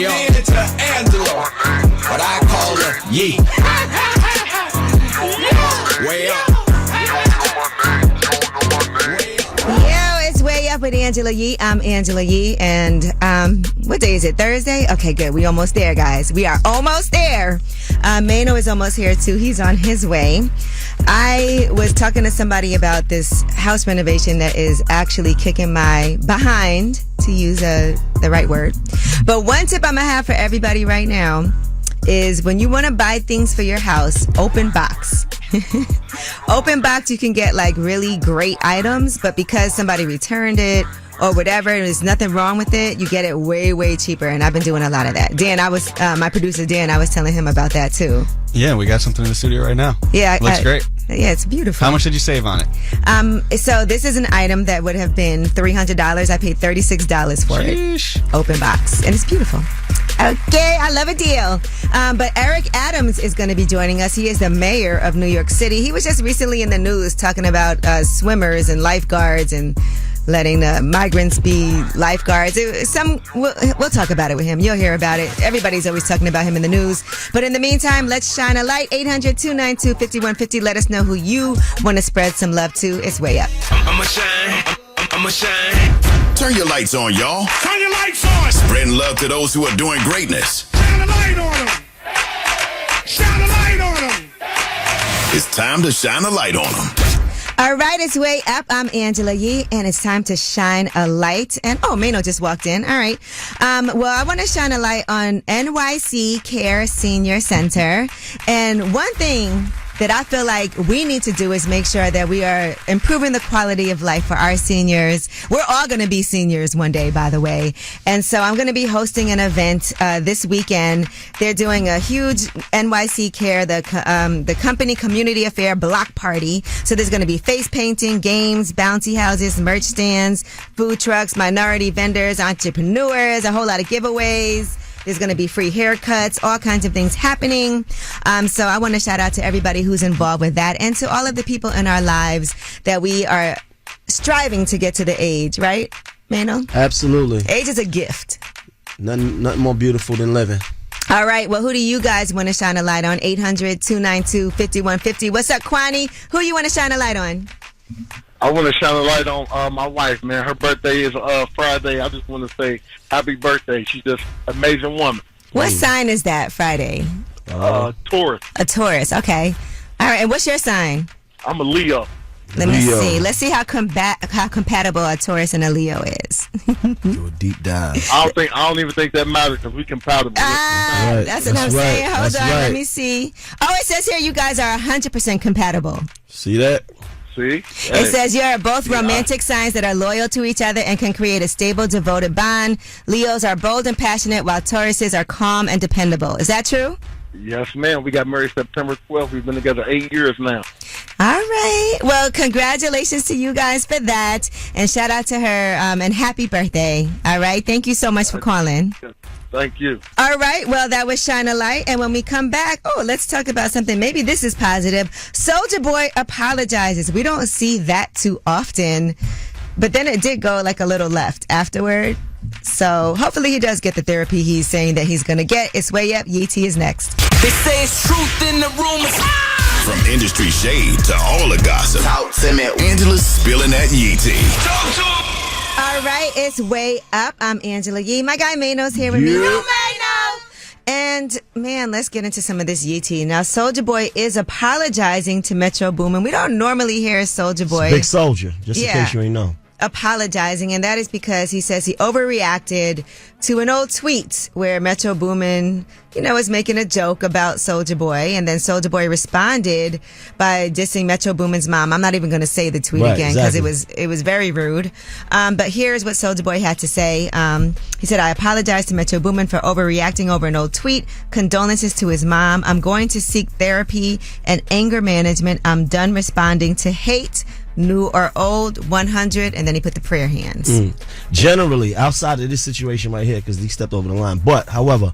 tuned in to Angela, but I call her Yee. Way up. Yo, it's Way Up with Angela Yee. I'm Angela Yee, and what day is it? Thursday? Okay, good. We almost there, guys. We are almost there. Mano is almost here too. He's on his way. I was talking to somebody about this house renovation that is actually kicking my behind, to use the right word. But one tip I'm gonna have for everybody right now is when you want to buy things for your house, open box. Open box, you can get like really great items, but because somebody returned it or whatever, there's nothing wrong with it, you get it way, way cheaper. And I've been doing a lot of that. Dan, my producer Dan, I was telling him about that too. Yeah, we got something in the studio right now. Yeah. Looks great. Yeah, it's beautiful. How much did you save on it? So this is an item that would have been $300. I paid $36 for it. Open box. And it's beautiful. Okay, I love a deal. But Eric Adams is going to be joining us. He is the mayor of New York City. He was just recently in the news talking about swimmers and lifeguards and letting migrants be lifeguards. We'll talk about it with him. You'll hear about it. Everybody's always talking about him in the news. But in the meantime, let's shine a light. 800-292-5150. Let us know who you want to spread some love to. It's Way Up. I'ma shine. I'ma shine. Turn your lights on, y'all. Turn your lights on. Spreading love to those who are doing greatness. Shine a light on them. Shine a light on them. It's time to shine a light on them. All right, it's Way Up. I'm Angela Yee, and it's time to shine a light. And Mano just walked in. All right. Well, I want to shine a light on NYC Care Senior Center. And one thing that I feel like we need to do is make sure that we are improving the quality of life for our seniors. We're all going to be seniors one day, by the way. And so I'm going to be hosting an event this weekend. They're doing a huge NYC Care, the company community affair block party. So there's going to be face painting, games, bouncy houses, merch stands, food trucks, minority vendors, entrepreneurs, a whole lot of giveaways. There's going to be free haircuts, all kinds of things happening. So I want to shout out to everybody who's involved with that and to all of the people in our lives that we are striving to get to the age, right, Mano? Absolutely. Age is a gift. Nothing more beautiful than living. All right. Well, who do you guys want to shine a light on? 800-292-5150. What's up, Kwani? Who you want to shine a light on? I want to shine a light on my wife, man. Her birthday is Friday. I just want to say happy birthday. She's just an amazing woman. What sign is that, Friday? Taurus. A Taurus. Okay. All right. And what's your sign? I'm a Leo. Let me see. Let's see how compatible a Taurus and a Leo is. Do a deep dive. I don't even think that matters because we compatible. Right. That's what I'm saying. Hold That's on. right. Let me see. Oh, it says here you guys are 100% compatible. See that? See? It says you're both romantic signs that are loyal to each other and can create a stable, devoted bond. Leos are bold and passionate, while Tauruses are calm and dependable. Is that true? Yes, ma'am. We got married September 12th. We've been together 8 years now. All right. Well, congratulations to you guys for that. And shout out to her and happy birthday. All right. Thank you so much for calling. Thank you. All right. Well, that was Shine a Light. And when we come back, let's talk about something. Maybe this is positive. Soulja Boy apologizes. We don't see that too often. But then it did go like a little left afterward. So hopefully he does get the therapy he's saying that he's going to get. It's Way Up. Yee T is next. They say it's truth in the rumors. From industry shade to all the gossip. Talk to me. Angela's spilling that Yee tea. Talk to him. All right, it's Way Up. I'm Angela Yee. My guy Mano's here with me. Mano! And man, let's get into some of this Yee tea. Now, Soulja Boy is apologizing to Metro Boomin. We don't normally hear Soulja Boy. Big Soldier, just in case you ain't know. Apologizing, and that is because he says he overreacted to an old tweet where Metro Boomin, was making a joke about Soulja Boy, and then Soulja Boy responded by dissing Metro Boomin's mom. I'm not even going to say the tweet again because it was very rude. But here's what Soulja Boy had to say. He said, "I apologize to Metro Boomin for overreacting over an old tweet. Condolences to his mom. I'm going to seek therapy and anger management. I'm done responding to hate. New or old, 100," and then he put the prayer hands. Generally, outside of this situation right here, because he stepped over the line. But, however,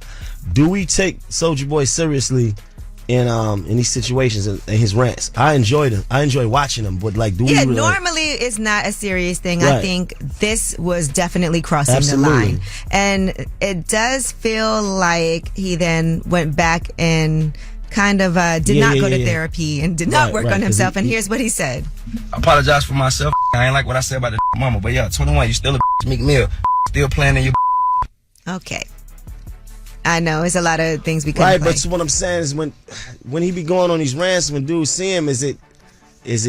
do we take Soulja Boy seriously in these situations and his rants. I enjoyed him. I enjoy watching him. But like, normally it's not a serious thing. Right. I think this was definitely crossing Absolutely. the line, and it does feel like he then went back and kind of did not go to therapy and did not work on himself. And here's what he said. I apologize for myself. I ain't like what I said about the mama, but yeah, 21, you still a Meek Mill, still playing in your. Okay. I know it's a lot of things we could right, play. but what I'm saying is when he be going on these rants, when dudes see him, is it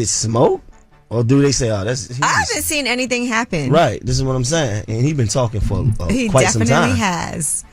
smoke, or do they say, "Oh, that's"? I haven't seen anything happen. Right, this is what I'm saying, and he been talking for quite some time. He definitely has.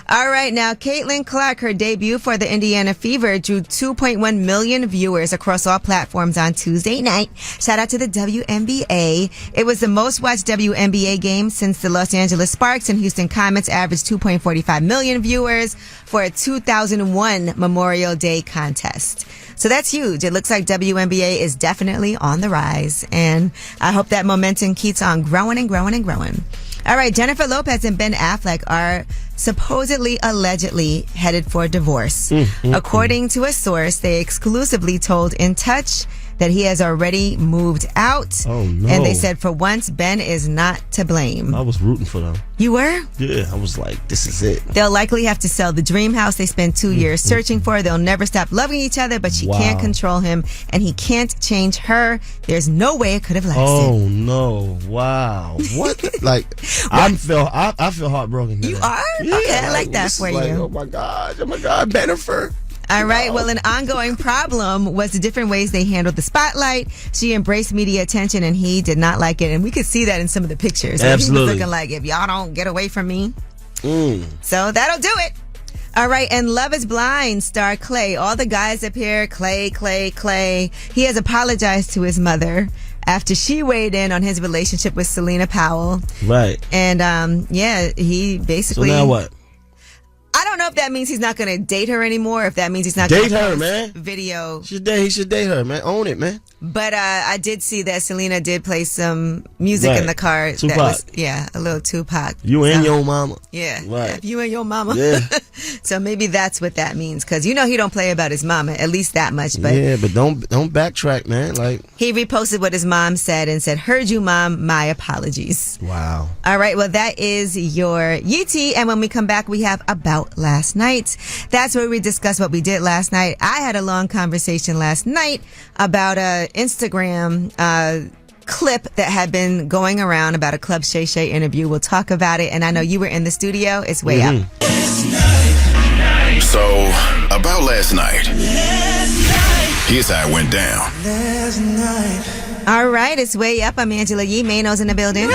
All right, now Caitlin Clark, her debut for the Indiana Fever drew 2.1 million viewers across all platforms on Tuesday night. Shout out to the WNBA. It was the most watched WNBA game since the Los Angeles Sparks and Houston Comets averaged 2.45 million viewers for a 2001 Memorial Day contest. So that's huge. It looks like WNBA is definitely on the rise, and I hope that momentum keeps on growing and growing and growing. All right, Jennifer Lopez and Ben Affleck are supposedly, allegedly headed for divorce. According to a source, they exclusively told In Touch that he has already moved out. Oh, no. And they said for once, Ben is not to blame. I was rooting for them. You were? Yeah, I was like, this is it. They'll likely have to sell the dream house they spent 2 years searching for. They'll never stop loving each other, but she can't control him, and he can't change her. There's no way it could have lasted. Oh no! Wow! What? Like, I feel heartbroken. You are? Yeah, okay, I like that this for is like, you. Oh my God, Jennifer. All right. Well, an ongoing problem was the different ways they handled the spotlight. She embraced media attention, and he did not like it. And we could see that in some of the pictures. Absolutely. He was looking like, if y'all don't get away from me. So that'll do it. All right. And Love is Blind star Clay. All the guys up here, Clay. He has apologized to his mother after she weighed in on his relationship with Selena Powell. Right. And, he basically. So now what? I don't know if that means he's not going to date her anymore. If that means he's not Date going to her, post man. video. He should date her, man. Own it, man. But I did see that Selena did play some music in the car. Tupac. That was, a little Tupac. You and your mama. Yeah. Right. You and your mama. Yeah. So maybe that's what that means. Because he don't play about his mama, at least that much. But yeah, but don't backtrack, man. Like, he reposted what his mom said and said, "Heard you, Mom. My apologies." wow. All right. Well, that is your Yeetie. And when we come back, we have About Last Night. That's where we discuss what we did last night. I had a long conversation last night about a Instagram clip that had been going around about a Club Shay Shay interview. We'll talk about it. And I know you were in the studio. It's way up. So, about last night. Here's how it went down. All right. It's way up. I'm Angela Yee. Mano's in the building.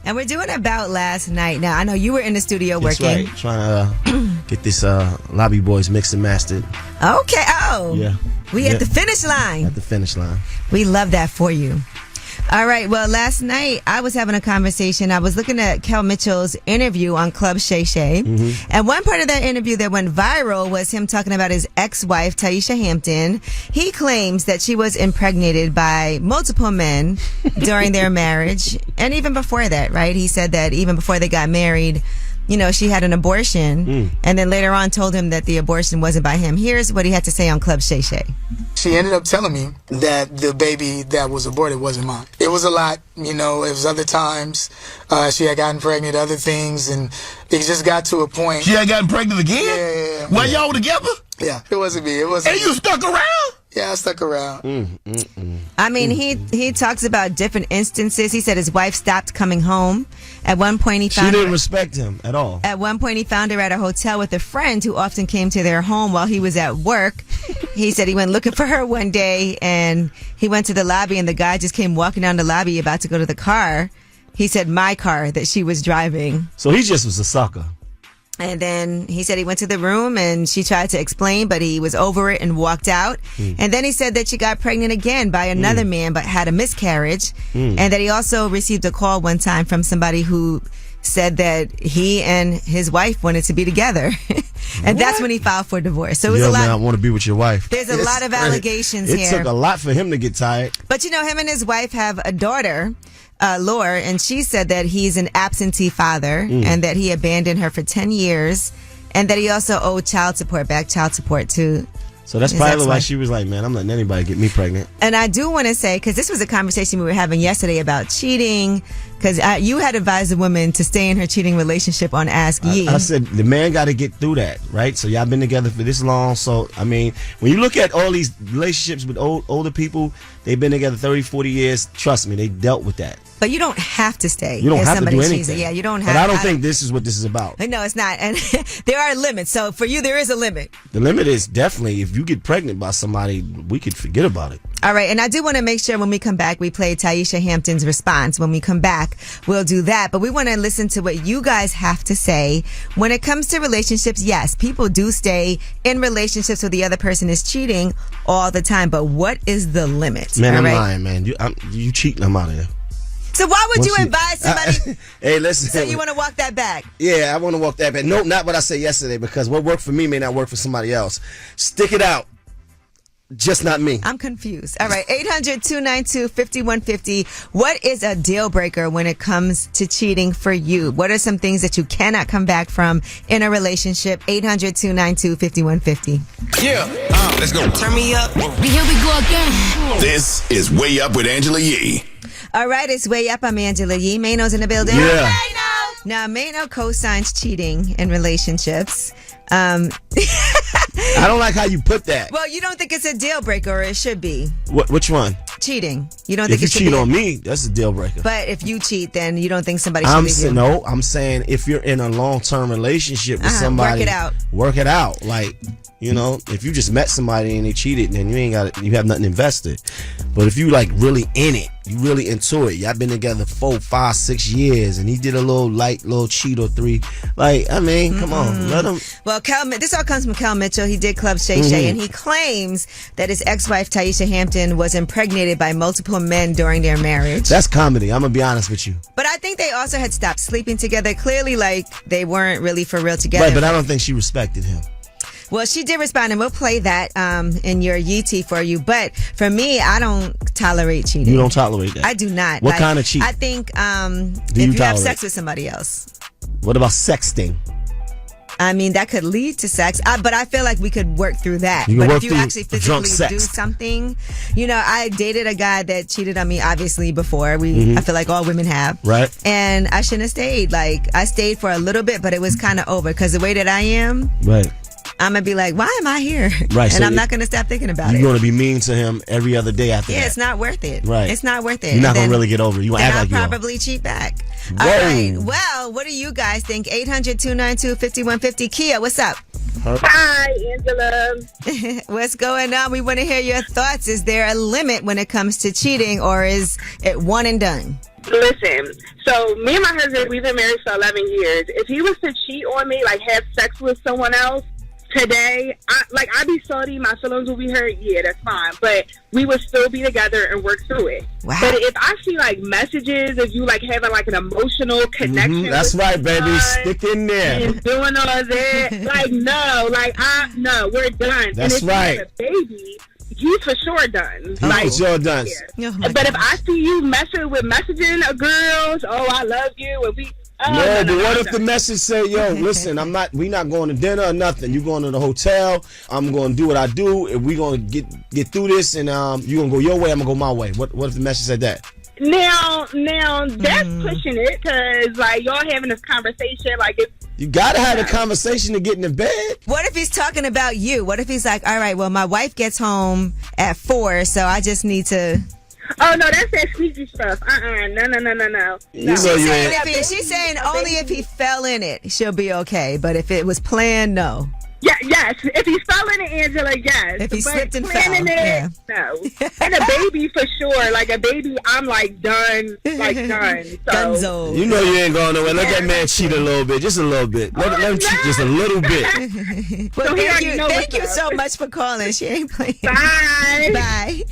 And we're doing About Last Night. Now, I know you were in the studio That's working. right. Trying to get this Lobby Boys mixed and mastered. Okay. Oh. Yeah. We at the finish line. At the finish line. We love that for you. All right. Well, last night I was having a conversation. I was looking at Kel Mitchell's interview on Club Shay Shay. And one part of that interview that went viral was him talking about his ex-wife, Taisha Hampton. He claims that she was impregnated by multiple men during their marriage. And even before that, right? He said that even before they got married, she had an abortion. And then later on told him that the abortion wasn't by him. Here's what he had to say on Club Shay Shay. She ended up telling me that the baby that was aborted wasn't mine. It was a lot, it was other times. She had gotten pregnant, other things, and it just got to a point. She had gotten pregnant again? Yeah. While y'all were together? Yeah, it wasn't me. It wasn't And me. you stuck around? Yeah, I stuck around. I mean, he talks about different instances. He said his wife stopped coming home. At one point, She didn't respect him at all. At one point, he found her at a hotel with a friend who often came to their home while he was at work. He said he went looking for her one day, and he went to the lobby, and the guy just came walking down the lobby about to go to the car. He said my car that she was driving. So he just was a sucker. And then he said he went to the room and she tried to explain, but he was over it and walked out. And then he said that she got pregnant again by another man, but had a miscarriage. And that he also received a call one time from somebody who said that he and his wife wanted to be together. And that's when he filed for divorce. So it was a lot. Man, I want to be with your wife. There's a lot of allegations here. It took a lot for him to get tired. But him and his wife have a daughter, Laura, and she said that he's an absentee father and that he abandoned her for 10 years and that he also owed child support to So that's probably why she was like, man, I'm letting anybody get me pregnant. And I do want to say, because this was a conversation we were having yesterday about cheating, because you had advised a woman to stay in her cheating relationship on Ask Ye. I said, the man got to get through that, right? So y'all been together for this long. So, I mean, when you look at all these relationships with older people, they've been together 30, 40 years. Trust me, they dealt with that. But you don't have to stay. You don't have to do anything. Cheats. Yeah, you don't have. But I don't think this is what this is about. No, it's not. And there are limits. So for you, there is a limit. The limit is definitely if you get pregnant by somebody, we could forget about it. All right. And I do want to make sure when we come back, we play Taisha Hampton's response. When we come back, we'll do that. But we want to listen to what you guys have to say. When it comes to relationships, yes, people do stay in relationships where the other person is cheating all the time. But what is the limit? Man, I'm lying, man. You cheating, I'm out of there. So why would you advise somebody? Hey, listen. So you want to walk that back? Yeah, I want to walk that back. No, not what I said yesterday, because what worked for me may not work for somebody else. Stick it out. Just not me. I'm confused. All right, 800-292-5150. What is a deal breaker when it comes to cheating for you? What are some things that you cannot come back from in a relationship? 800-292-5150. Yeah, let's go. Turn me up. Here we go again. This is Way Up with Angela Yee. All right, it's Way Up. I'm Angela Yee. Mano's in the building. Yeah. Now, Mano co-signs cheating in relationships. I don't like how you put that. Well, you don't think it's a deal breaker, or it should be? Which one? Cheating. You don't If think you it should cheat be? on me, that's a deal breaker. But if you cheat, then you don't think somebody should leave you? No, I'm saying if you're in a long-term relationship with somebody, work it out. Work it out. Like, you know, if you just met somebody and they cheated, then you have nothing invested. But if you like really in it, you really into it. Y'all been together 4, 5, 6 years, and he did a little cheat or 3. Like, I mean, come on, let him. Well, this all comes from Kel Mitchell. He did Club Shay Shay, and he claims that his ex-wife Taisha Hampton was impregnated by multiple men during their marriage. That's comedy. I'm gonna be honest with you. But I think they also had stopped sleeping together. Clearly, like they weren't really for real together. Right, but I don't think she respected him. Well, she did respond, and we'll play that in your Yeetie for you. But for me, I don't tolerate cheating. You don't tolerate that? I do not. What kind of cheat? I think if you you have tolerate? sex with somebody else. What about sexting? I mean, that could lead to sex, but I feel like we could work through that. You can but work if you through actually drunk physically sex. do something, you know, I dated a guy that cheated on me, obviously, before. I feel like all women have. Right. And I shouldn't have stayed. Like, I stayed for a little bit, but it was kind of over because the way that I am, Right. I'm going to be like, why am I here? Right. And So I'm not going to stop thinking about You're it. going to be mean to him every other day after that. Yeah, it's not worth it. Right. It's not worth it. You're not And going to then- really get over it. You want to then act I'll like you are. probably cheat back. Whoa. All right. Well, what do you guys think? 800-292-5150. Kia, what's up? Hi, Angela. What's going on? We want to hear your thoughts. Is there a limit when it comes to cheating, or is it one and done? Listen, so me and my husband, we've been married for 11 years. If he was to cheat on me, like have sex with someone else today, I'd be salty, my feelings will be hurt, yeah, that's fine. But we would still be together and work through it. Wow. But if I see like messages, if you like having like an emotional connection, That's with right, baby. someone Stick in there. and doing all that, like no, no, we're done. That's and if right. you have a baby, you for sure done. Like, sure done. Yeah. Oh my But if gosh. I see you messing with messaging girls, oh, I love you, and we. Oh, No, but what no. if the message say, yo, listen, we not going to dinner or nothing. You going to the hotel. I'm going to do what I do. And we going to get through this, and you going to go your way, I'm going to go my way. What if the message said that? Now that's pushing it, because like y'all having this conversation, like it's. You got to have a conversation to get in the bed. What if he's talking about you? What if he's like, all right, well, my wife gets home at 4, so I just need to... Oh no, that's that sneaky stuff. No. You know She's you saying, ain't. she's saying only if he fell in it, she'll be okay. But if it was planned, no. Yeah, yes. If he's falling in Angela, yes. If he But slipped and planning fell, yeah. no. And a baby for sure. Like a baby, I'm like done, done. So. Dunzo. You know you ain't going nowhere. Let that man cheat a little bit, just a little bit. Let him cheat just a little bit. Well, So he thank already you, know thank you what's so up. much for calling. She ain't playing. Bye. Bye.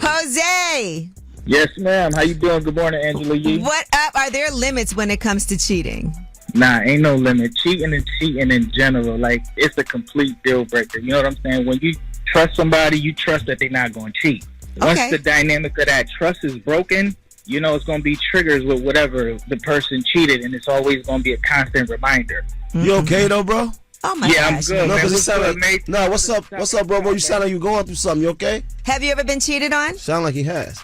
Jose, Yes, ma'am. How you doing? Good morning, Angela Yee. what up? Are there limits when it comes to cheating? Nah, ain't no limit. Cheating and cheating in general, like, it's a complete deal breaker. You know what I'm saying? When you trust somebody, you trust that they're not going to cheat. Once Okay. the dynamic of that trust is broken, you know it's going to be triggers with whatever the person cheated, and it's always going to be a constant reminder. You okay though, bro? Oh my Yeah, I'm gosh. good, No, man. because it What's sound good, like, mate? no, what's up, bro? You sound like you going through something. You okay? Have you ever been cheated on? Sound like he has.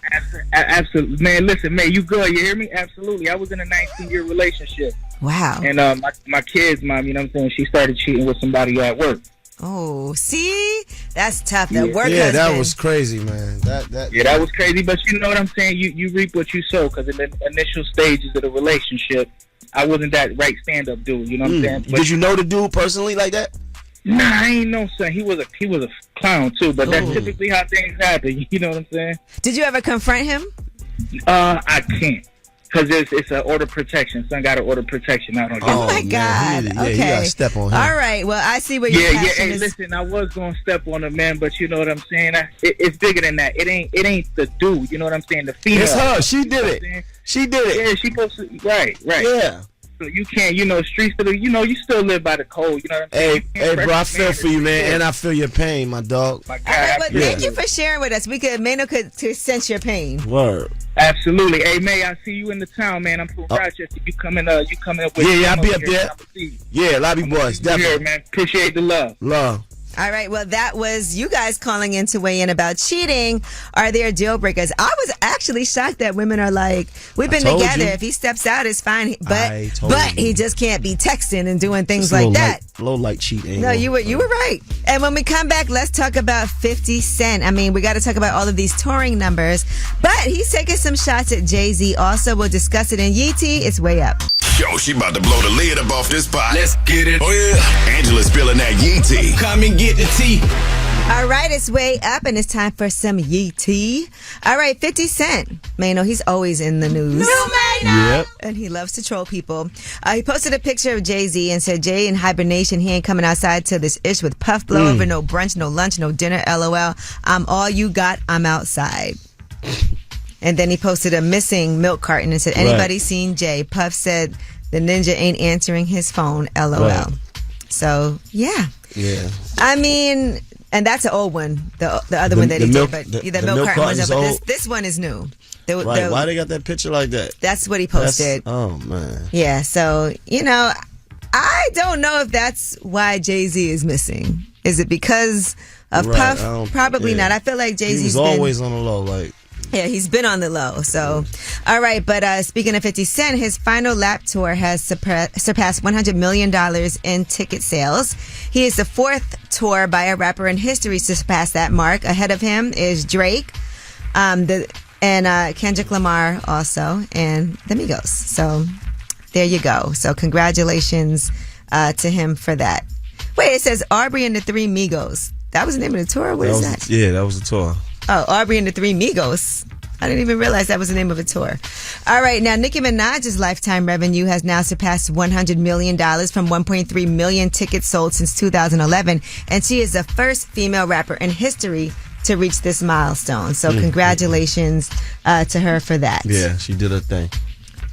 Absolutely, man. Listen, man, you good? You hear me? Absolutely. I was in a 19-year relationship, Wow. and my kid's mom, you know what I'm saying? She started cheating with somebody at work. Oh, see? That's tough. That work Yeah, that husband. was crazy, man. That was crazy. But you know what I'm saying? You reap what you sow. Because in the initial stages of the relationship, I wasn't that right stand-up dude. You know what I'm saying? But, Did you know the dude personally like that? Nah, I ain't know, son. He was a clown too. But that's typically how things happen. You know what I'm saying? Did you ever confront him? I can't. Because it's an order protection. Son got an order protection out on him. Oh my God. You Okay. gotta step on him. All right. Well, I see where your Yeah. passion Hey, is. listen, I was gonna step on a man, but you know what I'm saying. It's bigger than that. It ain't the dude. You know what I'm saying? The female. It's her. She did You know what it. I'm saying? She did it. Yeah, she supposed to. Right. Yeah. So you can't, streets of the, you still live by the code. You know what I'm saying? Hey, bro, I feel for you, man, and I feel your pain, my dog. My All right, God, but thank you for sharing with us. Mano could sense your pain. Word. Absolutely. Hey, May, I see you in the town, man. I'm from Rochester. You coming up with Yeah, I'll be up there. Yeah, Lobby Boys, definitely. Here, man. Appreciate the love. Love. All right. Well, that was you guys calling in to weigh in about cheating. Are there deal breakers? I was actually shocked that women are like, we've been told together. you. If he steps out, it's fine. I But told you. he just can't be texting and doing things Just like low that. Low light cheat. Ain't No, no- you were right. And when we come back, let's talk about 50 Cent. I mean, we got to talk about all of these touring numbers. But he's taking some shots at Jay-Z. Also, we'll discuss it in Yee T. It's way up. Yo, she about to blow the lid up off this pot. Let's get it. Oh, yeah. Angela's spilling that Yee tea. Come and get the tea. All right, it's way up, and it's time for some Yee T. All right, 50 Cent. Mano, he's always in the news. Yep. And he loves to troll people. He posted a picture of Jay-Z and said, Jay in hibernation, he ain't coming outside till this ish with puff blowover, no brunch, no lunch, no dinner, LOL. I'm all you got, I'm outside. And then he posted a missing milk carton and said, anybody seen Jay? Puff said the ninja ain't answering his phone, LOL. Right. So, yeah. Yeah. I mean, and that's an old one. The other one that the he milk- did, but the the milk milk carton was carton's up. But old. this one is new. Right. Why they got that picture like that? That's what he posted. Oh, man. Yeah, so, I don't know if that's why Jay-Z is missing. Is it because of Right, I Puff? don't- Probably yeah. not. I feel like He Jay-Z's was always on the low, like. Yeah, he's been on the low. So, all right. But speaking of 50 Cent, his final lap tour has surpassed $100 million in ticket sales. He is the fourth tour by a rapper in history to surpass that mark. Ahead of him is Drake, and Kendrick Lamar also, and the Migos. So there you go. So congratulations to him for that. Wait, it says Aubrey and the Three Migos. That was the name of the tour? What is that? Yeah, that was the tour. Oh, Aubrey and the Three Migos. I didn't even realize that was the name of a tour. All right, now Nicki Minaj's lifetime revenue has now surpassed $100 million from 1.3 million tickets sold since 2011, and she is the first female rapper in history to reach this milestone. So congratulations to her for that. Yeah, she did her thing.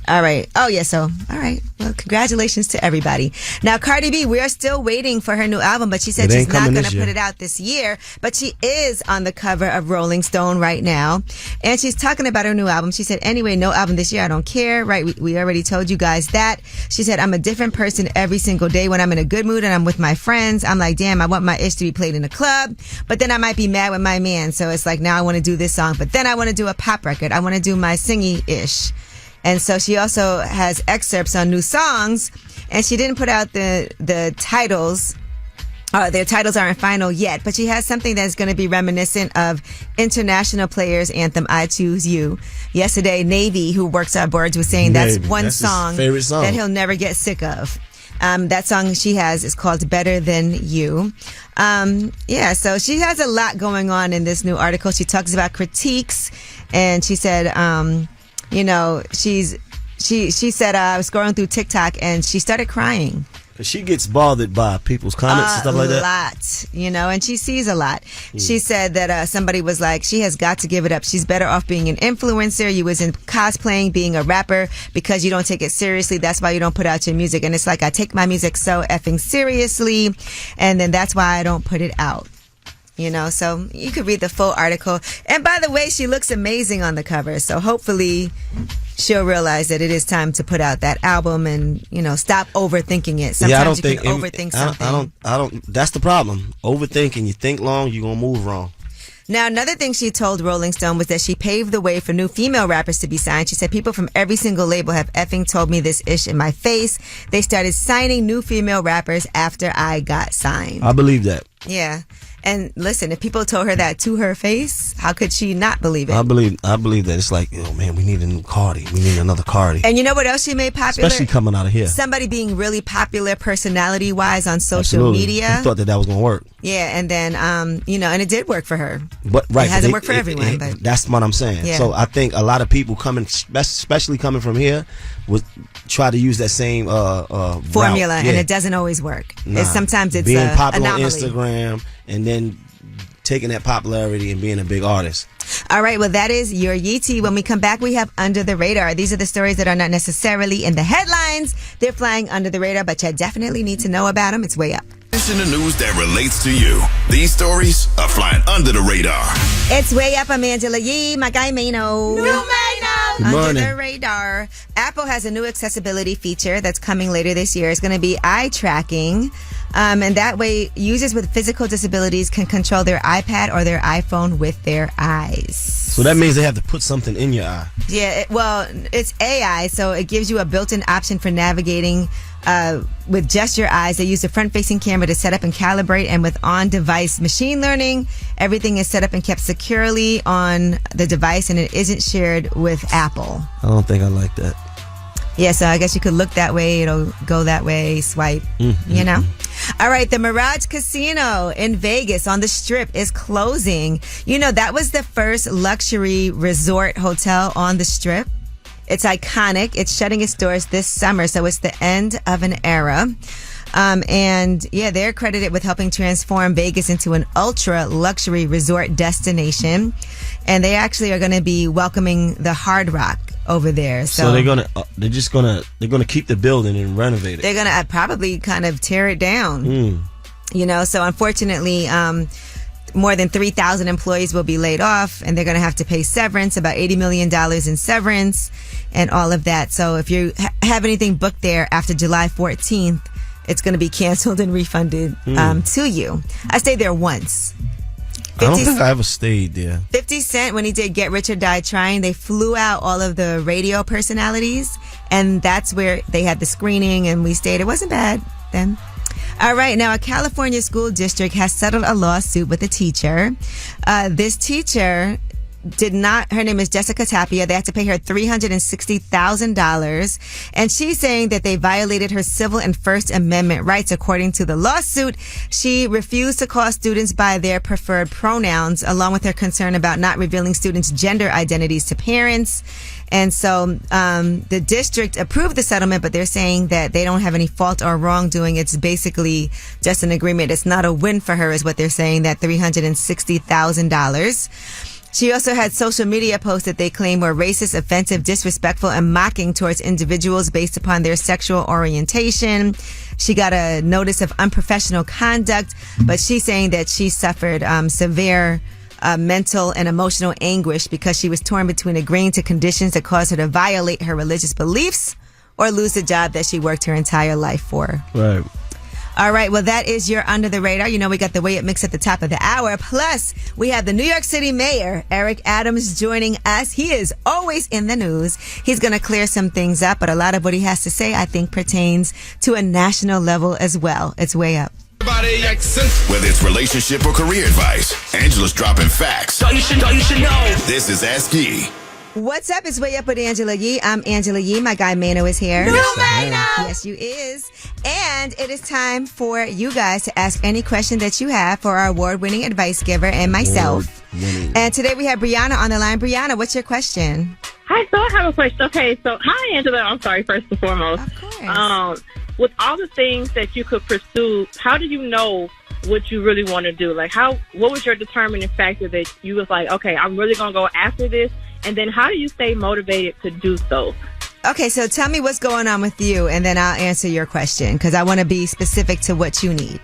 All right. Oh, yeah. So, all right. Well, congratulations to everybody. Now, Cardi B, we are still waiting for her new album, but she said It ain't she's not coming going this to year. put it out this year. But she is on the cover of Rolling Stone right now. And she's talking about her new album. She said, anyway, no album this year. I don't care. Right. We already told you guys that. She said, I'm a different person every single day. When I'm in a good mood and I'm with my friends, I'm like, damn, I want my ish to be played in a club. But then I might be mad with my man. So it's like, now I want to do this song. But then I want to do a pop record. I want to do my singy ish. And so she also has excerpts on new songs, and she didn't put out the titles. Their titles aren't final yet, but she has something that's going to be reminiscent of International Players' anthem, I Choose You. Yesterday, Navy, who works at Birds, was saying that's Navy, one that's his song favorite song. that he'll never get sick of. That song she has is called Better Than You. So she has a lot going on in this new article. She talks about critiques, and she said, she said, I was scrolling through TikTok and she started crying. Cause she gets bothered by people's comments and stuff like that. A lot, and she sees a lot. She said that somebody was like, she has got to give it up. She's better off being an influencer. You was in cosplaying, being a rapper, because you don't take it seriously. That's why you don't put out your music. And it's like, I take my music so effing seriously, and then that's why I don't put it out. So you could read the full article. And by the way, she looks amazing on the cover. So hopefully she'll realize that it is time to put out that album and, stop overthinking it. Sometimes you can overthink something. I don't, that's the problem. Overthinking. You think long, you're going to move wrong. Now, another thing she told Rolling Stone was that she paved the way for new female rappers to be signed. She said, people from every single label have effing told me this ish in my face. They started signing new female rappers after I got signed. I believe that. Yeah. And listen, if people told her that to her face, how could she not believe it? I believe that. It's like, oh man, we need a new Cardi. We need another Cardi. And you know what else she made popular? Especially coming out of here. Somebody being really popular personality-wise on social media. I thought that was going to work. Yeah, and then, and it did work for her. But right, it hasn't worked for everyone. But that's what I'm saying. Yeah. So I think a lot of people coming, especially coming from here, would try to use that same formula, and it doesn't always work. Nah. Sometimes it's being popular anomaly. on Instagram and then taking that popularity and being a big artist. All right, well, that is your Yee Tea. When we come back, we have Under the Radar. These are the stories that are not necessarily in the headlines. They're flying under the radar, but you definitely need to know about them. It's way up. In the news that relates to you. These stories are flying under the radar. It's way up. I'm Angela Yee. My guy Mano. Under the radar. Apple has a new accessibility feature that's coming later this year. It's going to be eye tracking. And that way, users with physical disabilities can control their iPad or their iPhone with their eyes. So that means they have to put something in your eye. Yeah, it's AI, so it gives you a built-in option for navigating with just your eyes. They use a front-facing camera to set up and calibrate, and with on-device machine learning, everything is set up and kept securely on the device, and it isn't shared with Apple. I don't think I like that. Yeah, so I guess you could look that way, it'll go that way, swipe, All right, the Mirage Casino in Vegas on the Strip is closing. That was the first luxury resort hotel on the Strip. It's iconic. It's shutting its doors this summer, so it's the end of an era. They're credited with helping transform Vegas into an ultra luxury resort destination. And they actually are going to be welcoming the Hard Rock over there. So they're gonna keep the building and renovate it. They're gonna probably kind of tear it down. So unfortunately, more than 3,000 employees will be laid off, and they're going to have to pay severance, about $80 million in severance and all of that. So if you have anything booked there after July 14th, it's going to be canceled and refunded to you. I stayed there once. I don't think I ever stayed there. 50 Cent, when he did Get Rich or Die Trying, they flew out all of the radio personalities, and that's where they had the screening, and we stayed. It wasn't bad then. All right, now a California school district has settled a lawsuit with a teacher. This teacher her name is Jessica Tapia. They had to pay her $360,000. And she's saying that they violated her Civil and First Amendment rights. According to the lawsuit, she refused to call students by their preferred pronouns, along with her concern about not revealing students' gender identities to parents. And so the district approved the settlement, but they're saying that they don't have any fault or wrongdoing. It's basically just an agreement. It's not a win for her, is what they're saying, that $360,000. She also had social media posts that they claim were racist, offensive, disrespectful, and mocking towards individuals based upon their sexual orientation. She got a notice of unprofessional conduct, but she's saying that she suffered severe mental and emotional anguish because she was torn between agreeing to conditions that caused her to violate her religious beliefs or lose the job that she worked her entire life for. Right. All right, well, that is your Under the Radar. We got the Way Up Mix at the top of the hour. Plus, we have the New York City Mayor, Eric Adams, joining us. He is always in the news. He's going to clear some things up, but a lot of what he has to say, I think, pertains to a national level as well. It's Way Up. Whether it's relationship or career advice, Angela's dropping facts. You should know. This is Ask Yee. What's up? It's Way Up with Angela Yee. I'm Angela Yee. My guy Mano is here. Yes, you is. And it is time for you guys to ask any question that you have for our award-winning advice giver and myself. And today we have Brianna on the line. Brianna, what's your question? Hi, so I have a question. Okay, so hi, Angela. I'm sorry, first and foremost. Of course. With all the things that you could pursue, how do you know what you really want to do? Like, what was your determining factor that you was like, okay, I'm really going to go after this? And then how do you stay motivated to do so? Okay, so tell me what's going on with you, and then I'll answer your question, because I want to be specific to what you need.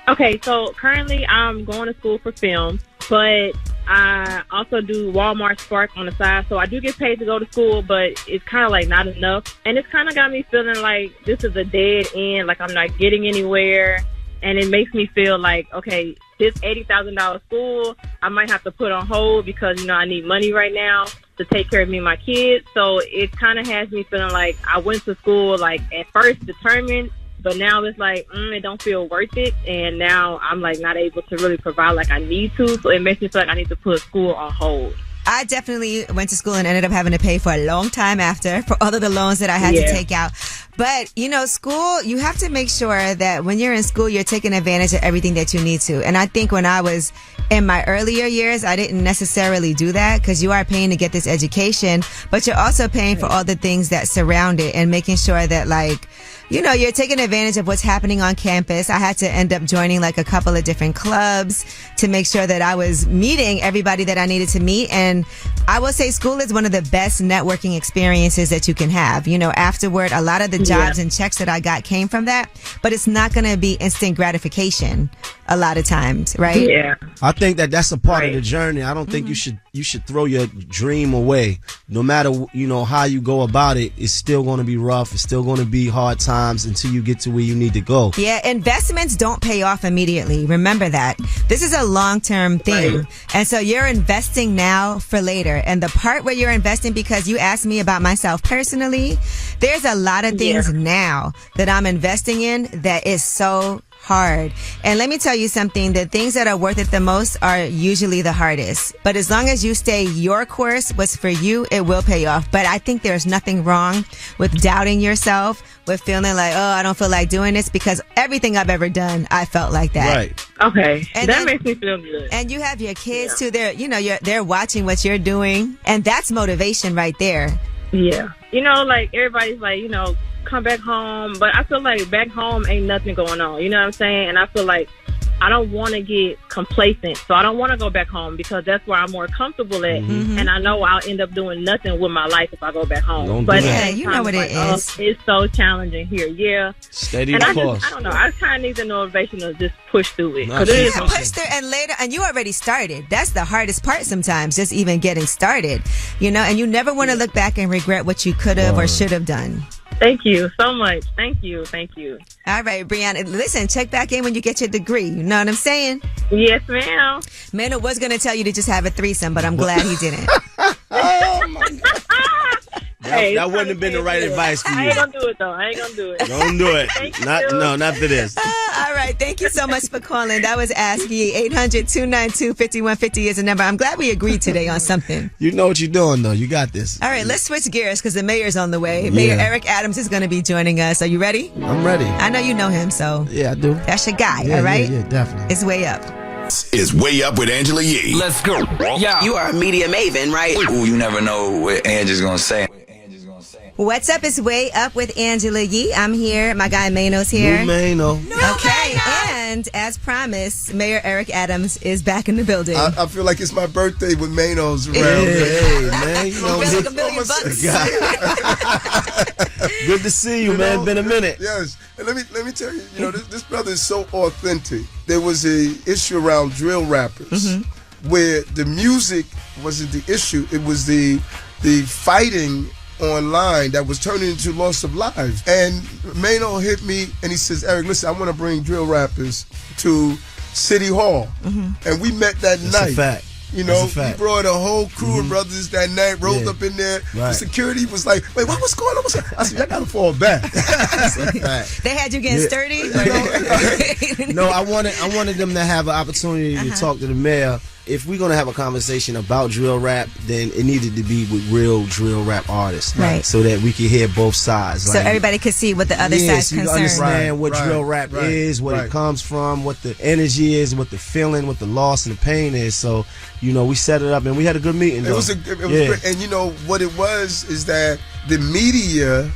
Okay, so currently I'm going to school for film, but I also do Walmart Spark on the side. So I do get paid to go to school, but it's kind of like not enough. And it's kind of got me feeling like this is a dead end, like I'm not getting anywhere. And it makes me feel like, okay, this $80,000 school, I might have to put on hold because, you know, I need money right now to take care of me and my kids. So it kind of has me feeling like I went to school, like, at first determined, but now it's like, it don't feel worth it. And now I'm like not able to really provide like I need to. So it makes me feel like I need to put school on hold. I definitely went to school and ended up having to pay for a long time after for all of the loans that I had to take out. But, you know, school, you have to make sure that when you're in school, you're taking advantage of everything that you need to. And I think when I was in my earlier years, I didn't necessarily do that because you are paying to get this education, but you're also paying for all the things that surround it and making sure that, like, you know, you're taking advantage of what's happening on campus. I had to end up joining like a couple of different clubs to make sure that I was meeting everybody that I needed to meet. And I will say school is one of the best networking experiences that you can have. You know, afterward, a lot of the jobs and checks that I got came from that, but it's not going to be instant gratification a lot of times, right? Yeah. I think that that's a part of the journey. I don't think you should throw your dream away. No matter, you know, how you go about it, it's still going to be rough. It's still going to be hard times until you get to where you need to go. Yeah, investments don't pay off immediately. Remember that. This is a long-term thing. Right. And so you're investing now for later. And the part where you're investing, because you asked me about myself personally, there's a lot of things now that I'm investing in that is so hard. And let me tell you something, the things that are worth it the most are usually the hardest. But as long as you stay your course, what's for you, it will pay off. But I think there's nothing wrong with doubting yourself, with feeling like, oh, I don't feel like doing this, because everything I've ever done, I felt like that. Right. Okay. And that makes me feel good. And you have your kids too. They're, you know, they're watching what you're doing. And that's motivation right there. Yeah. You know, like everybody's like, you know, come back home, but I feel like back home ain't nothing going on. You know what I'm saying? And I feel like I don't want to get complacent, so I don't want to go back home because that's where I'm more comfortable at. Mm-hmm. And I know I'll end up doing nothing with my life if I go back home. Don't but do that. at the You same know time, what it's it like, is. oh, it's so challenging here. Yeah. Steady And I course. don't know. I kind of need the motivation to just push through it. No, 'Cause it is Yeah, push through, and later, and you already started. That's the hardest part sometimes, just even getting started. You know, and you never want to look back and regret what you could have or should have done. Thank you so much. Thank you. Thank you. All right, Brianna, listen, check back in when you get your degree. You know what I'm saying? Yes, ma'am. Mano was going to tell you to just have a threesome, but I'm glad he didn't. Oh, my God. Hey, That wouldn't have been the right advice for I you. ain't gonna do it though. I ain't gonna do it. Don't do it. Thank you. Not for this. All right, thank you so much for calling. That was Ask Ye. 800-292-5150 is the number. I'm glad we agreed today on something. You know what you're doing, though. You got this. All right, let's switch gears because the mayor's on the way. Mayor Eric Adams is going to be joining us. Are you ready? I'm ready. I know you know him, so Yeah, I do. that's your guy, Yeah, all right? Yeah, definitely. It's way up. Is Way Up with Angela Yee. Let's go. Yeah. You are a media maven, right? Ooh, you never know what Angie's gonna say. What's up? It's Way Up with Angela Yee. I'm here. My guy Mano's here. Mano. Okay, and as promised, Mayor Eric Adams is back in the building. I feel like it's my birthday with Manos around. Hey, man. You know, Like $1 million. good to see you, man. Been a minute. Yes, and let me tell you, you know, this brother is so authentic. There was a issue around drill rappers where the music wasn't the issue; it was the fighting online that was turning into loss of lives. And Mano hit me and he says, Eric, listen, I want to bring drill rappers to City Hall. And we met that That's night. a fact. You know, That's a we fact. brought a whole crew of brothers that night, rolled up in there. Right. The security was like, wait, what's going on? I said, I gotta fall back. That's a fact. They had you getting sturdy? No, I wanted them to have an opportunity to talk to the mayor. If we're gonna have a conversation about drill rap, then it needed to be with real drill rap artists, Right. So that we can hear both sides. So everybody could see what the other side's so you concerned. understand what Right, drill rap right, is, what right. it comes from, what the energy is, what the feeling, what the loss and the pain is. So, you know, we set it up and we had a good meeting. It though. was great. And you know what it was is that the media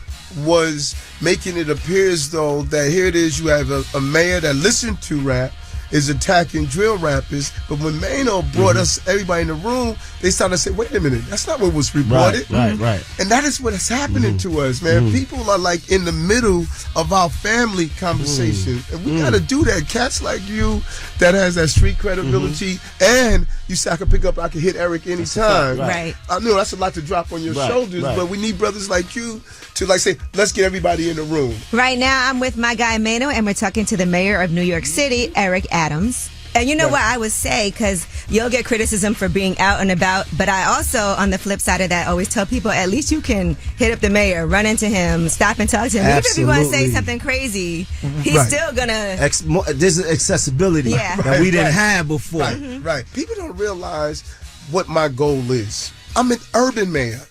was making it appear as though that here it is, you have a mayor that listened to rap, is attacking drill rappers. But when Mano brought us, everybody in the room, they started to say, wait a minute, that's not what was reported. Right. And that is what is happening to us, man. People are like in the middle of our family conversation. And we got to do that. Cats like you that has that street credibility, and you say, I can hit Eric anytime. Right. I know that's a lot to drop on your shoulders, but we need brothers like you to like say, let's get everybody in the room. Right now, I'm with my guy Mano, and we're talking to the mayor of New York City, Eric Adams. And you know what I would say, because you'll get criticism for being out and about, but I also, on the flip side of that, always tell people, at least you can hit up the mayor, run into him, stop and talk to him. Even if you want to say something crazy, he's still going to... There's an accessibility that we didn't have before. Right. People don't realize what my goal is. I'm an urban mayor.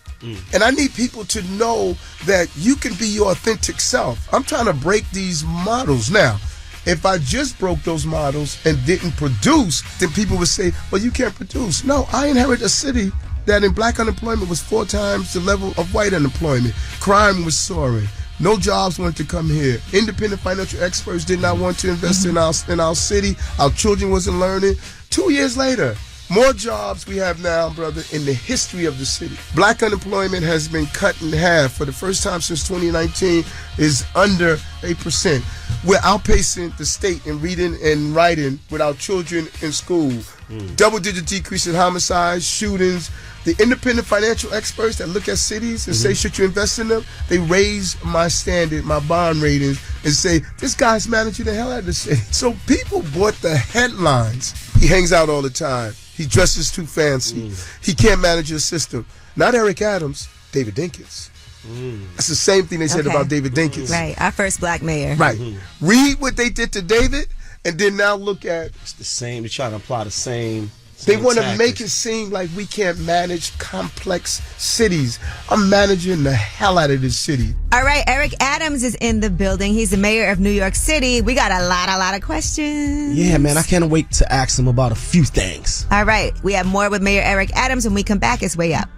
And I need people to know that you can be your authentic self. I'm trying to break these models. Now, if I just broke those models and didn't produce, then people would say, well, you can't produce. No, I inherit a city that in black unemployment was 4 times the level of white unemployment. Crime was soaring. No jobs wanted to come here. Independent financial experts did not want to invest in our city. Our children wasn't learning. 2 years later, more jobs we have now, brother, in the history of the city. Black unemployment has been cut in half for the first time since 2019, is under 8%. We're outpacing the state in reading and writing with our children in school. Double-digit decrease in homicides, shootings. The independent financial experts that look at cities and say, should you invest in them? They raise my standard, my bond ratings, and say, this guy's managing the hell out of the city. So people bought the headlines. He hangs out all the time. He dresses too fancy. He can't manage your system. Not Eric Adams, David Dinkins. That's the same thing they said about David Dinkins. Right, our first black mayor. Right. Read what they did to David, and then now look at... It's the same. They're trying to apply the same... They want to make it seem like we can't manage complex cities. I'm managing the hell out of this city. All right, Eric Adams is in the building. He's the mayor of New York City. We got a lot of questions. Yeah, man, I can't wait to ask him about a few things. All right, we have more with Mayor Eric Adams. When we come back, it's Way Up.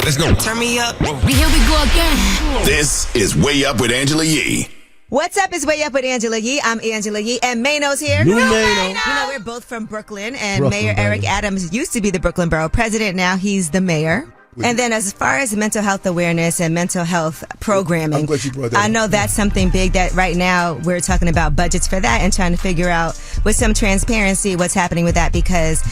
Let's go. Turn me up. Here we go again. This is Way Up with Angela Yee. What's up? It's Way Up with Angela Yee. I'm Angela Yee, and Mano's here. New Mano. You know, we're both from Brooklyn, and Mayor Eric Adams used to be the Brooklyn Borough President. Now he's the mayor. And then as far as mental health awareness and mental health programming, I'm glad you brought that I know that's something big that right now we're talking about budgets for that and trying to figure out with some transparency what's happening with that, because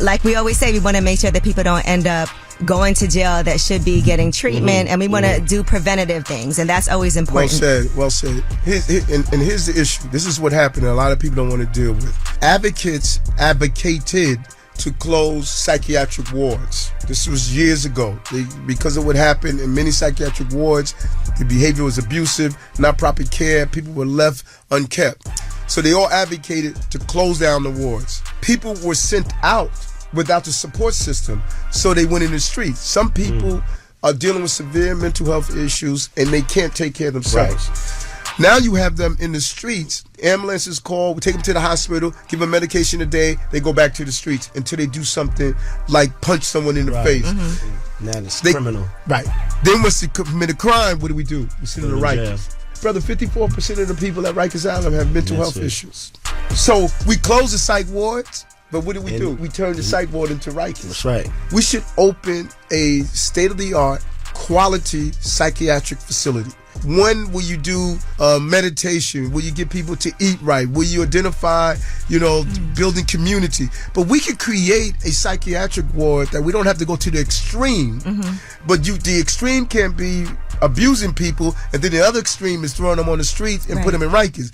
like we always say, we want to make sure that people don't end up going to jail that should be getting treatment, and we want to do preventative things, and that's always important. Well said. Here's the issue. This is what happened, and a lot of people don't want to deal with. Advocates advocated to close psychiatric wards. This was years ago. Because of what happened in many psychiatric wards, the behavior was abusive, not proper care, people were left unkept. So they all advocated to close down the wards. People were sent out without the support system, so they went in the streets. Some people are dealing with severe mental health issues and they can't take care of themselves. Right. Now you have them in the streets. Ambulances call, we take them to the hospital, give them medication a day, they go back to the streets until they do something like punch someone in the face. Now it's criminal. Right. Then once they commit a crime, what do? We sit in the Rikers. Brother, 54% of the people at Rikers Island have mental health issues. So we close the psych wards. But what do? We turn the psych ward into Rikers. That's right. We should open a state-of-the-art, quality psychiatric facility. One where you do meditation, where you get people to eat right, where you identify, building community. But we can create a psychiatric ward that we don't have to go to the extreme. But the extreme can be abusing people, and then the other extreme is throwing them on the streets and put them in Rikers.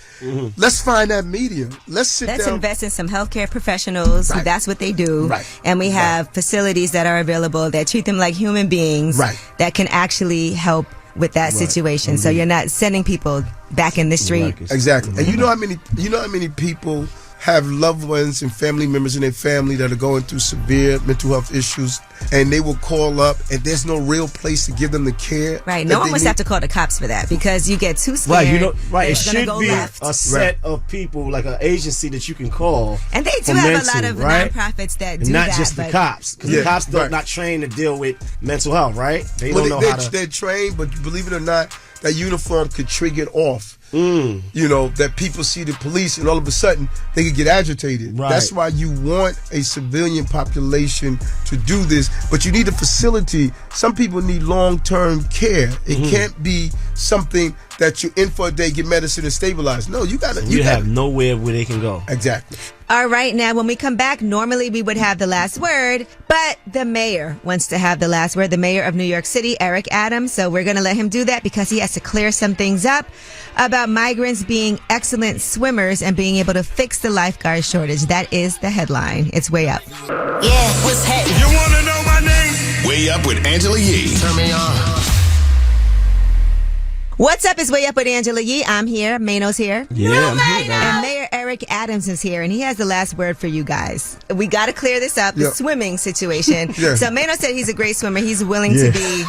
Let's find that medium. Let's invest in some healthcare professionals. Right. That's what they do. Right. And we have facilities that are available that treat them like human beings that can actually help with that situation. So you're not sending people back in the street. Exactly. And you know how many people have loved ones and family members in their family that are going through severe mental health issues, and they will call up and there's no real place to give them the care. Right. No one wants to have to call the cops for that, because you get too scared. Right. It should be a set of people, like an agency that you can call. And they do have a lot of nonprofits that do that. Not just the cops, because the cops are not trained to deal with mental health, right? They don't know how to. They're trained, but believe it or not, that uniform could trigger it off. You know, that people see the police and all of a sudden they could get agitated. Right. That's why you want a civilian population to do this, but you need a facility. Some people need long-term care. It can't be something that you're in for a day, get medicine and stabilize. No, you gotta. You have nowhere where they can go. Exactly. All right, now when we come back, normally we would have the last word, but the mayor wants to have the last word, the mayor of New York City, Eric Adams. So we're going to let him do that because he has to clear some things up about migrants being excellent swimmers and being able to fix the lifeguard shortage. That is the headline. It's Way Up. Yeah, what's happening? You want to know my name? Way Up with Angela Yee. Turn me on. What's up? It's Way Up with Angela Yee. I'm here. Mano's here. Yeah, I'm here now. And Mayor Eric Adams is here, and he has the last word for you guys. We got to clear this up, the Yep. swimming situation. Yeah. So Mano said he's a great swimmer. He's willing to be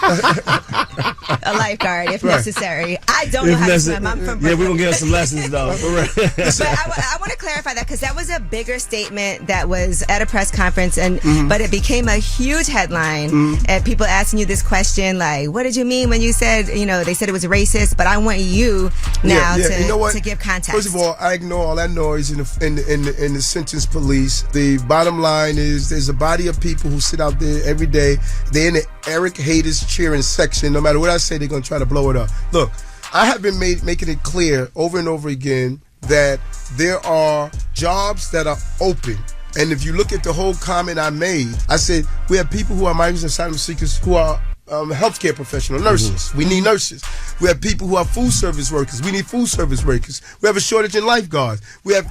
a lifeguard if necessary. I don't know how to swim. I'm from Yeah, we're going to get some lessons, though. But I want to clarify that because that was a bigger statement that was at a press conference, and but it became a huge headline. And people asking you this question, like, what did you mean when you said, you know, they said it was racist, but I want you now You know what? to give context. First of all, I ignore all that noise in the sentence police. The bottom line is there's a body of people who sit out there every day. They're in the Eric haters cheering section. No matter what I say, they're going to try to blow it up. Look, I have been making it clear over and over again that there are jobs that are open. And if you look at the whole comment I made, I said we have people who are migrants and asylum seekers who are healthcare professional, nurses. We need nurses. We have people who are food service workers. We need food service workers. We have a shortage in lifeguards. We have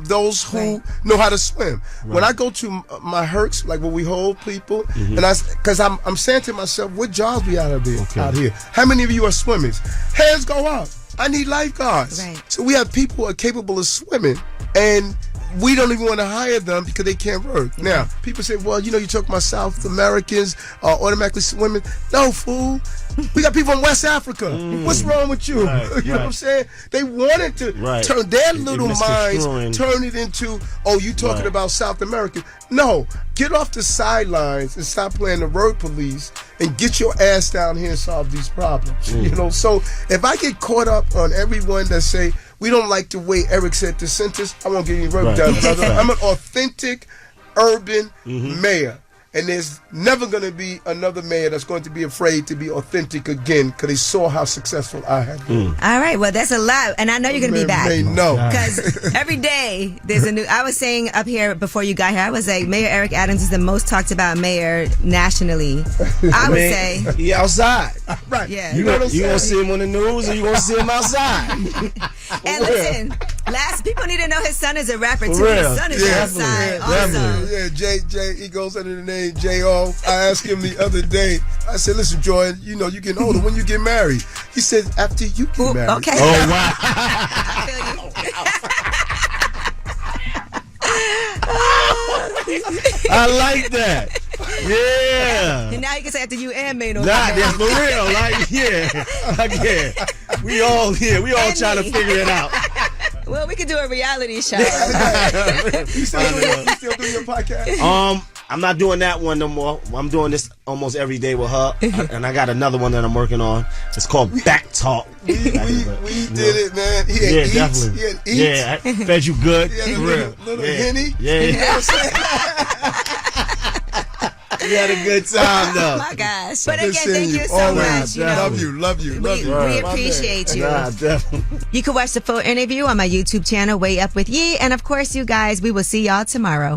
those who know how to swim. When I go to my hercs, like when we hold people, and because I'm saying to myself, what jobs we out here? How many of you are swimmers? Hands go up. I need lifeguards. Right. So we have people who are capable of swimming, and we don't even want to hire them because they can't work. Now, people say, well, you know, you talk about South Americans automatically swimming. No, fool. We got people in West Africa. What's wrong with you? You know what I'm saying? They wanted to turn their little minds, turn it into, oh, you talking about South America. No, get off the sidelines and stop playing the word police and get your ass down here and solve these problems. You know, so if I get caught up on everyone that say, we don't like the way Eric said the sentence, I won't get any work done, brother. I'm an authentic urban mayor. And there's never going to be another mayor that's going to be afraid to be authentic again because they saw how successful I had been. All right, well, that's a lot. And I know you're going to be back. No. Because every day there's a new. I was saying up here before you got here, I was like, Mayor Eric Adams is the most talked about mayor nationally. I would say. He outside. Right. Yeah. You going to see him on the news or you going to see him outside? And listen, people need to know his son is a rapper too. For real. His son is outside also. Yeah, Jay, he goes under the name J.O. I asked him the other day, I said, listen, Jordan, you know, you getting older. When you get married? He said, after you get married. Okay. Oh, wow. I feel you. I like that. Yeah. And now you can say after you and Mano. Nah, that's for real. Like, yeah. We all here. We all trying to figure it out. Well, we could do a reality show. You still doing your podcast? I'm not doing that one no more. I'm doing this almost every day with her, and I got another one that I'm working on. It's called Back Talk. We did it, man. He had definitely. He had eats. Yeah, I fed you good. He had For real. little Henny. Yeah. You know what I'm saying? We had a good time, though. Oh my gosh. But Good again, seeing thank you so always. much. Love you. We appreciate you. Nah, definitely. You can watch the full interview on my YouTube channel, Way Up with Yee. And of course, you guys, we will see y'all tomorrow.